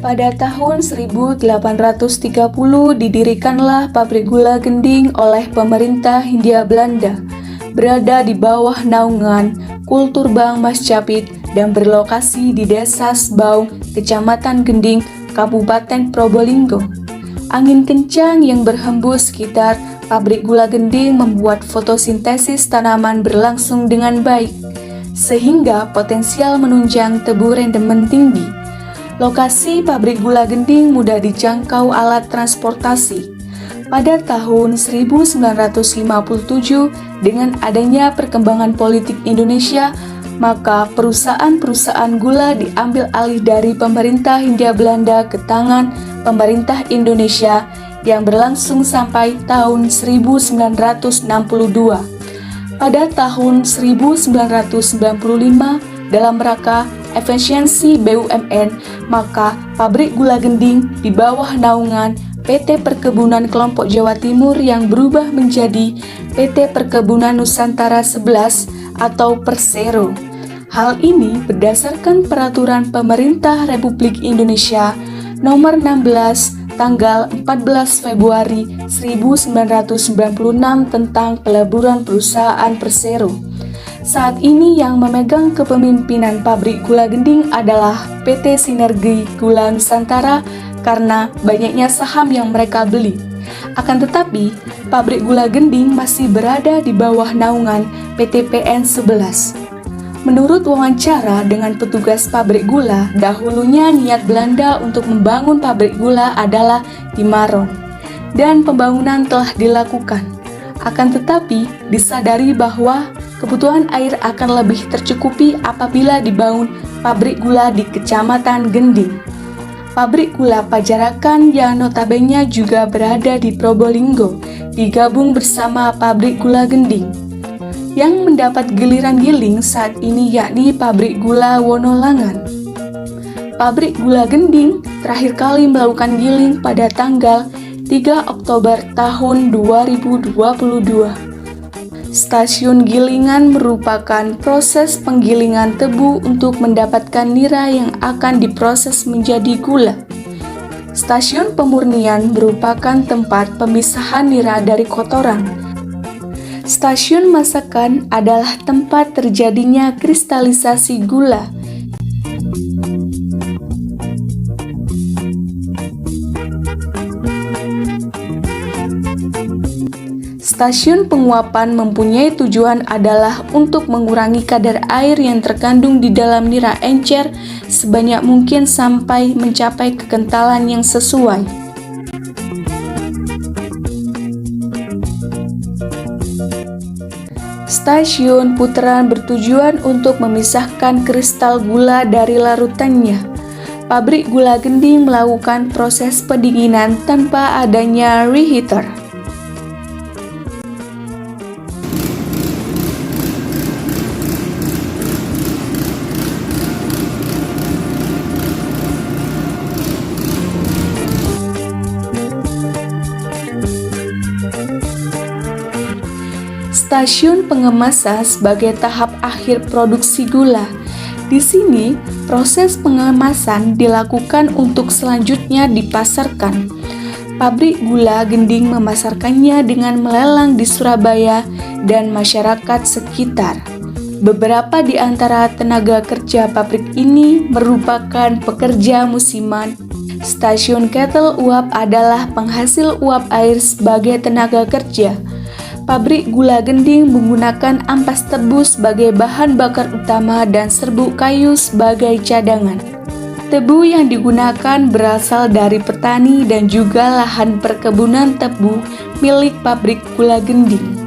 Pada tahun 1830 didirikanlah pabrik gula Gending oleh pemerintah Hindia Belanda, berada di bawah naungan Kulturbang Masjapit dan berlokasi di Desa Sbaung, Kecamatan Gending, Kabupaten Probolinggo. Angin kencang yang berhembus sekitar pabrik gula Gending membuat fotosintesis tanaman berlangsung dengan baik, sehingga potensial menunjang tebu rendemen tinggi. Lokasi pabrik gula Gending mudah dijangkau alat transportasi. Pada tahun 1957, dengan adanya perkembangan politik Indonesia, maka perusahaan-perusahaan gula diambil alih dari pemerintah Hindia Belanda ke tangan pemerintah Indonesia yang berlangsung sampai tahun 1962. Pada tahun 1995, dalam rangka efisiensi BUMN, maka pabrik gula Gending di bawah naungan PT Perkebunan Kelompok Jawa Timur yang berubah menjadi PT Perkebunan Nusantara 11 atau Persero. Hal ini berdasarkan Peraturan Pemerintah Republik Indonesia Nomor 16 tanggal 14 Februari 1996 tentang peleburan perusahaan Persero. Saat ini yang memegang kepemimpinan pabrik gula Gending adalah PT Sinergi Gula Nusantara karena banyaknya saham yang mereka beli. Akan tetapi, pabrik gula Gending masih berada di bawah naungan PT PN 11. Menurut wawancara dengan petugas pabrik gula, dahulunya niat Belanda untuk membangun pabrik gula adalah di Maron, dan pembangunan telah dilakukan. Akan tetapi, disadari bahwa kebutuhan air akan lebih tercukupi apabila dibangun pabrik gula di Kecamatan Gending. Pabrik gula Pajarakan yang notabene juga berada di Probolinggo digabung bersama pabrik gula Gending. Yang mendapat giliran giling saat ini yakni pabrik gula Wonolangan. Pabrik gula Gending terakhir kali melakukan giling pada tanggal 3 Oktober tahun 2022. Stasiun gilingan merupakan proses penggilingan tebu untuk mendapatkan nira yang akan diproses menjadi gula. Stasiun pemurnian merupakan tempat pemisahan nira dari kotoran. Stasiun masakan adalah tempat terjadinya kristalisasi gula. Stasiun penguapan mempunyai tujuan adalah untuk mengurangi kadar air yang terkandung di dalam nira encer sebanyak mungkin sampai mencapai kekentalan yang sesuai. Stasiun putaran bertujuan untuk memisahkan kristal gula dari larutannya. Pabrik gula Gending melakukan proses pendinginan tanpa adanya reheater. Stasiun pengemasan sebagai tahap akhir produksi gula. Di sini, proses pengemasan dilakukan untuk selanjutnya dipasarkan. Pabrik gula Gending memasarkannya dengan melelang di Surabaya dan masyarakat sekitar. Beberapa di antara tenaga kerja pabrik ini merupakan pekerja musiman. Stasiun kettle uap adalah penghasil uap air sebagai tenaga kerja. Pabrik gula Gending menggunakan ampas tebu sebagai bahan bakar utama dan serbuk kayu sebagai cadangan. Tebu yang digunakan berasal dari petani dan juga lahan perkebunan tebu milik pabrik gula Gending.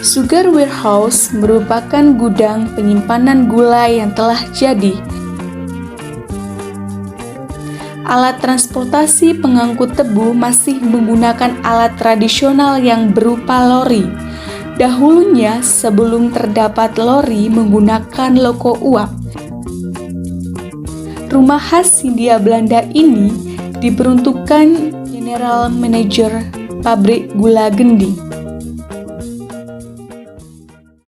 Sugar warehouse merupakan gudang penyimpanan gula yang telah jadi. Alat transportasi pengangkut tebu masih menggunakan alat tradisional yang berupa lori. Dahulunya, sebelum terdapat lori menggunakan loko uap. Rumah khas Hindia Belanda ini diperuntukkan General Manager pabrik gula Gending.